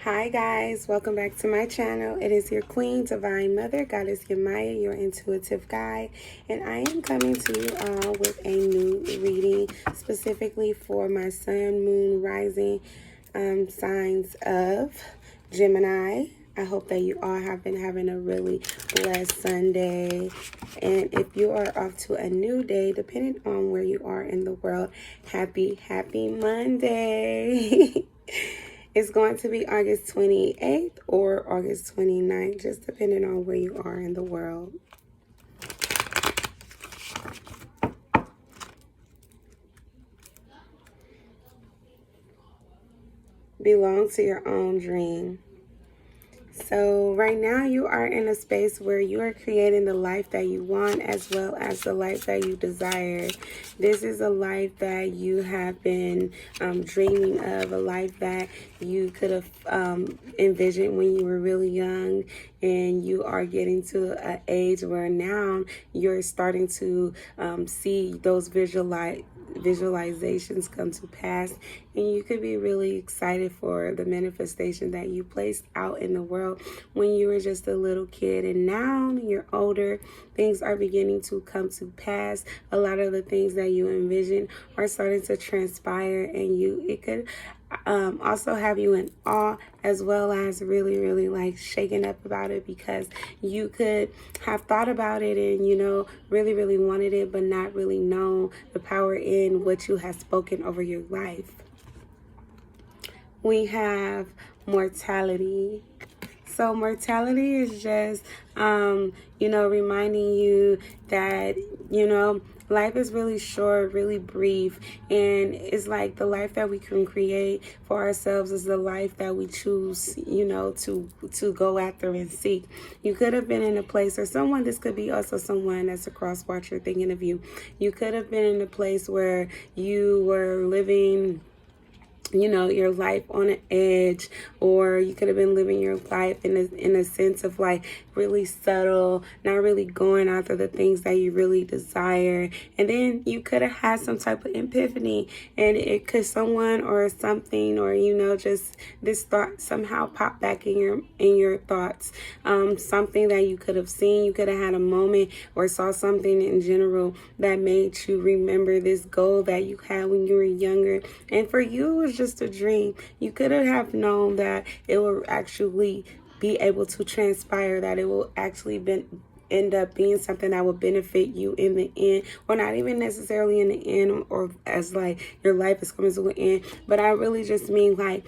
Hi guys, welcome back to my channel. It is your Queen, Divine Mother, Goddess Gemini, your intuitive guide, and I am coming to you all with a new reading specifically for my Sun, Moon, Rising signs of Gemini. I hope that you all have been having a really blessed Sunday. And if you are off to a new day, depending on where you are in the world, happy Monday. It's going to be August 28th or August 29th, just depending on where you are in the world. Belong to your own dream. So right now you are in a space where you are creating the life that you want as well as the life that you desire. This is a life that you have been dreaming of, a life that you could have envisioned when you were really young, and you are getting to an age where now you're starting to see those visualizations come to pass, and you could be really excited for the manifestation that you placed out in the world when you were just a little kid, and now you're older. Things are beginning to come to pass. A lot of the things that you envisioned are starting to transpire, and it could also have you in awe as well as really like shaken up about it, because you could have thought about it and really wanted it, but not really know the power in what you have spoken over your life. We have mortality. So mortality is just reminding you that life is really short, really brief, and it's like the life that we can create for ourselves is the life that we choose, to go after and seek. You could have been in a place, or this could be also someone that's a cross watcher thinking of you. You could have been in a place where you were living your life on an edge, or you could have been living your life in a sense of like really subtle, not really going after the things that you really desire. And then you could have had some type of epiphany, and it could someone or something, or just this thought somehow pop back in your thoughts. Something that you could have seen, you could have had a moment or saw something in general that made you remember this goal that you had when you were younger, and for you it was just a dream. You could have known that it will actually be able to transpire, that it will actually end up being something that will benefit you in the end, or not even necessarily in the end, or as like your life is coming to an end, but I really just mean like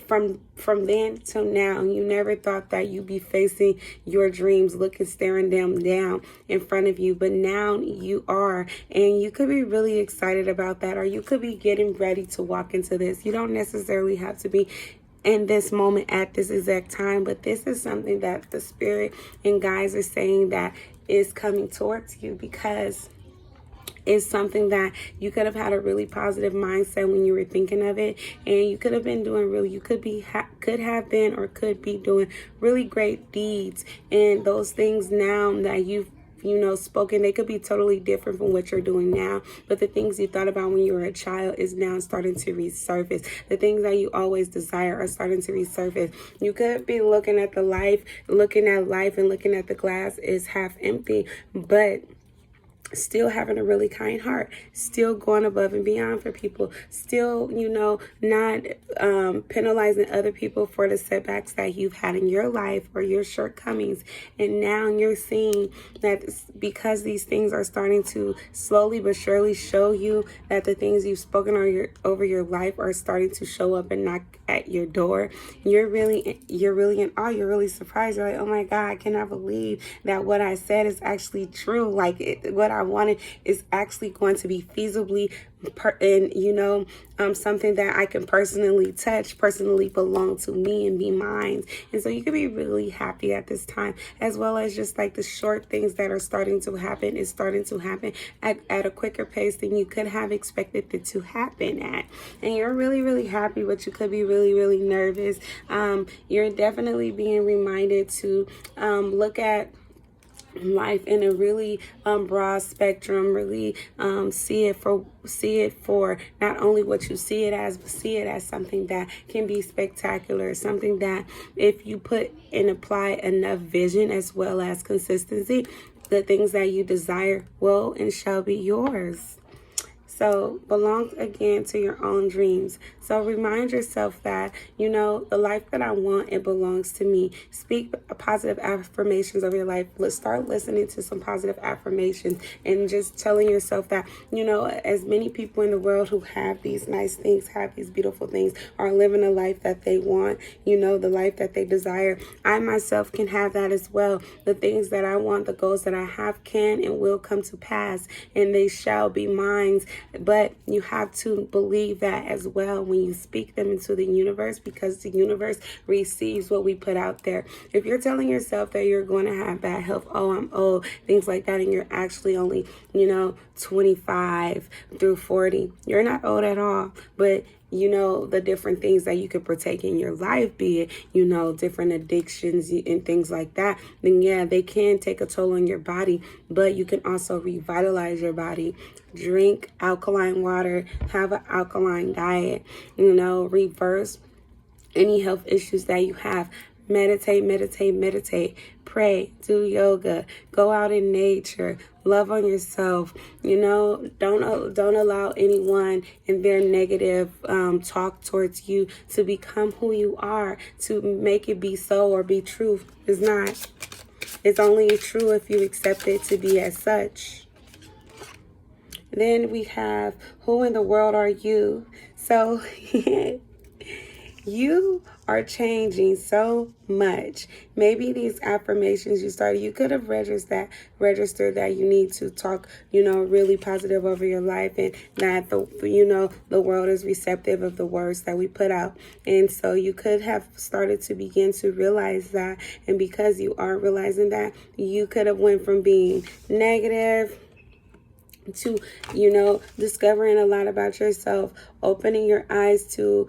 from then till now, you never thought that you'd be facing your dreams, staring them down in front of you, but now you are, and you could be really excited about that, or you could be getting ready to walk into this. You don't necessarily have to be in this moment at this exact time, but this is something that the spirit and guides are saying that is coming towards you, because it's something that you could have had a really positive mindset when you were thinking of it, and you could have been doing could have been or could be doing really great deeds, and those things now that you've spoken, they could be totally different from what you're doing now, but the things you thought about when you were a child is now starting to resurface. The things that you always desire are starting to resurface. You could be looking at life and looking at the glass is half empty, but still having a really kind heart, still going above and beyond for people, still, not penalizing other people for the setbacks that you've had in your life or your shortcomings. And now you're seeing that because these things are starting to slowly but surely show you that the things you've spoken over your life are starting to show up and knock at your door. You're really in awe. You're really surprised. You're like, oh my God, I cannot believe that what I said is actually true. Like what I wanted is actually going to be feasibly something that I can personally touch, personally belong to me and be mine. And so you can be really happy at this time, as well as just like the short things that are starting to happen is starting to happen at a quicker pace than you could have expected it to happen at. And you're really happy, but you could be really nervous. You're definitely being reminded to look at life in a really broad spectrum, really see it for not only what you see it as, but see it as something that can be spectacular, something that if you put and apply enough vision as well as consistency, the things that you desire will and shall be yours. So belong again to your own dreams. So remind yourself that, the life that I want, it belongs to me. Speak positive affirmations of your life. Let's start listening to some positive affirmations and just telling yourself that, as many people in the world who have these nice things, have these beautiful things, are living a life that they want, the life that they desire. I myself can have that as well. The things that I want, the goals that I have can and will come to pass, and they shall be mine. But you have to believe that as well when you speak them into the universe, because the universe receives what we put out there. If you're telling yourself that you're going to have bad health, oh, I'm old, things like that, and you're actually only, 25 through 40, you're not old at all. But the different things that you could partake in your life, be it, different addictions and things like that, then yeah, they can take a toll on your body, but you can also revitalize your body. Drink alkaline water, have an alkaline diet, reverse any health issues that you have. Meditate, pray, do yoga, go out in nature, love on yourself. Don't allow anyone and their negative talk towards you to become who you are, to make it be so or be true. It's not. It's only true if you accept it to be as such. Then we have, who in the world are you? So you are changing so much. Maybe these affirmations you could have registered that you need to talk, really positive over your life, and that the world is receptive of the words that we put out. And so you could have started to begin to realize that. And because you are realizing that, you could have went from being negative to, discovering a lot about yourself, opening your eyes to,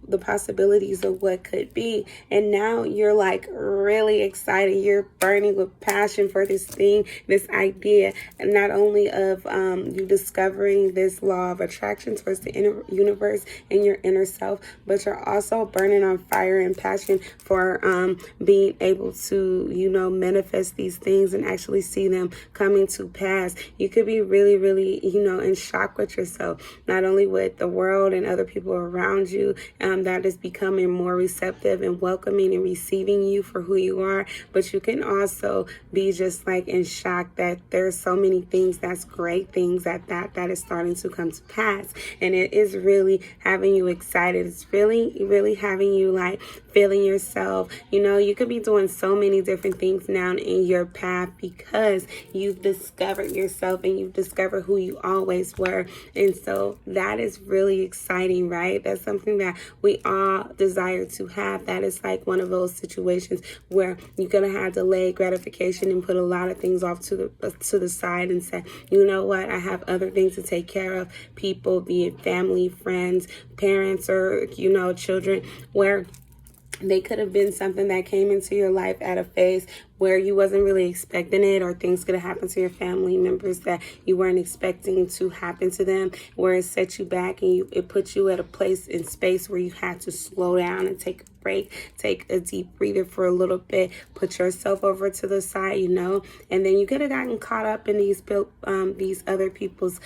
the possibilities of what could be. And now you're like really excited. You're burning with passion for this thing, this idea, and not only of you discovering this law of attraction towards the inner universe and your inner self, but you're also burning on fire and passion for being able to, manifest these things and actually see them coming to pass. You could be really, really, in shock with yourself, not only with the world and other people around you that is becoming more receptive and welcoming and receiving you for who you are, but you can also be just like in shock that there's so many things that's great things that is starting to come to pass. And it is really having you excited. It's really, really having you like feeling yourself. You could be doing so many different things now in your path because you've discovered yourself and you've discovered who you always were. And so that is really exciting, right? That's something that we all desire to have. That is like one of those situations where you're going to have delayed gratification and put a lot of things off to the side and say, you know what, I have other things to take care of, people, be it family, friends, parents, or, children, where they could have been something that came into your life at a phase where you wasn't really expecting it, or things could have happened to your family members that you weren't expecting to happen to them, where it set you back and it put you at a place in space where you had to slow down and take a break, take a deep breather for a little bit, put yourself over to the side, and then you could have gotten caught up in these other people's,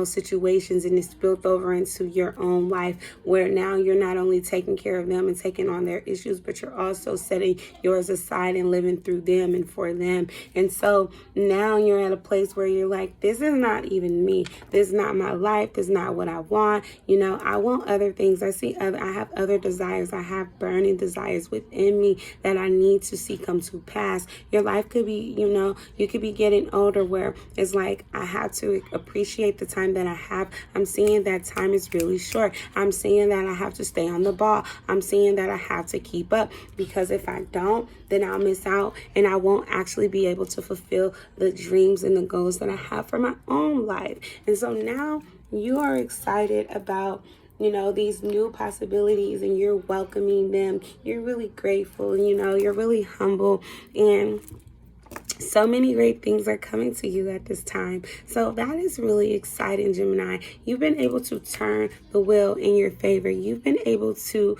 situations, and it's spilled over into your own life, where now you're not only taking care of them and taking on their issues, but you're also setting yours aside and living through them and for them. And so now you're at a place where you're like, this is not even me. This is not my life. This is not what I want. I want other things. I have other desires. I have burning desires within me that I need to see come to pass. Your life could be, you could be getting older where it's like, I have to appreciate the time that I have. I'm seeing that time is really short. I'm seeing that I have to stay on the ball. I'm seeing that I have to keep up, because if I don't, then I'll miss out and I won't actually be able to fulfill the dreams and the goals that I have for my own life. And so now you are excited about these new possibilities, and you're welcoming them. You're really grateful, you're really humble, and So many great things are coming to you at this time. So that is really exciting, Gemini. You've been able to turn the wheel in your favor. You've been able to,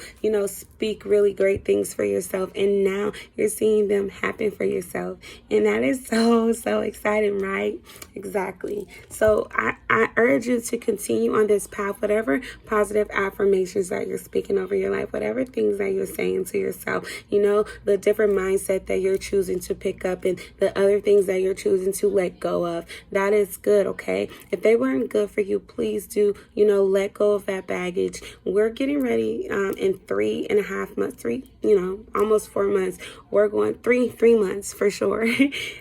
speak really great things for yourself. And now you're seeing them happen for yourself. And that is so, so exciting, right? Exactly. So I urge you to continue on this path, whatever positive affirmations that you're speaking over your life, whatever things that you're saying to yourself, the different mindset that you're choosing to pick up and the other things that you're choosing to let go of. That is good, okay? If they weren't good for you, please do, let go of that baggage. We're getting ready in 3.5 months, almost 4 months. We're going three months for sure.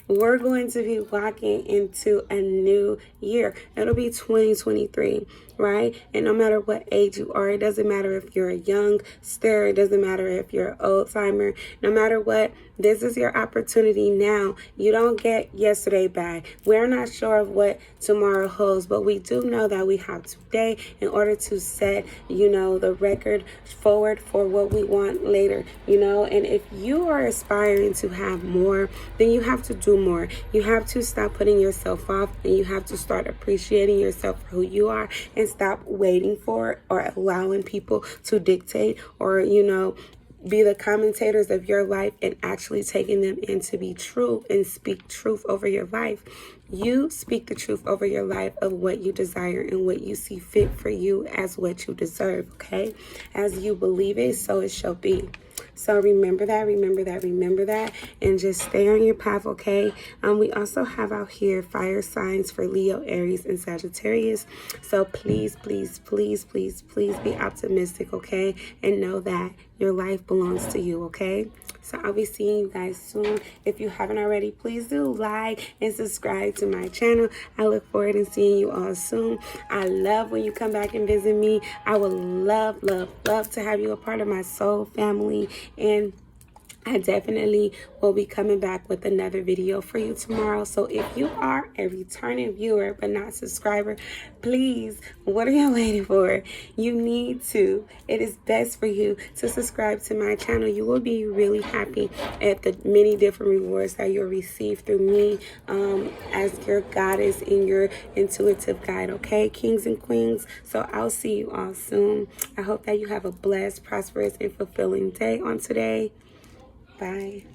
We're going to be walking into a new year. It'll be 2023. Right? And no matter what age you are, it doesn't matter if you're a youngster, it doesn't matter if you're an old timer, no matter what, this is your opportunity now. You don't get yesterday back. We're not sure of what tomorrow holds, but we do know that we have today in order to set, the record forward for what we want later, and if you are aspiring to have more, then you have to do more. You have to stop putting yourself off, and you have to start appreciating yourself for who you are, and stop waiting for or allowing people to dictate or, be the commentators of your life, and actually taking them in to be true and speak truth over your life. You speak the truth over your life of what you desire and what you see fit for you as what you deserve, okay? As you believe it, so it shall be. So remember that, and just stay on your path, okay? We also have out here fire signs for Leo, Aries, and Sagittarius. So please be optimistic, okay? And know that your life belongs to you, okay? So I'll be seeing you guys soon. If you haven't already, please do like and subscribe to my channel. I look forward to seeing you all soon. I love when you come back and visit me. I would love to have you a part of my soul family. And I definitely will be coming back with another video for you tomorrow. So if you are a returning viewer but not subscriber, please, what are you waiting for? You need to. It is best for you to subscribe to my channel. You will be really happy at the many different rewards that you'll receive through me as your goddess and your intuitive guide, okay, kings and queens? So I'll see you all soon. I hope that you have a blessed, prosperous, and fulfilling day on today. Bye.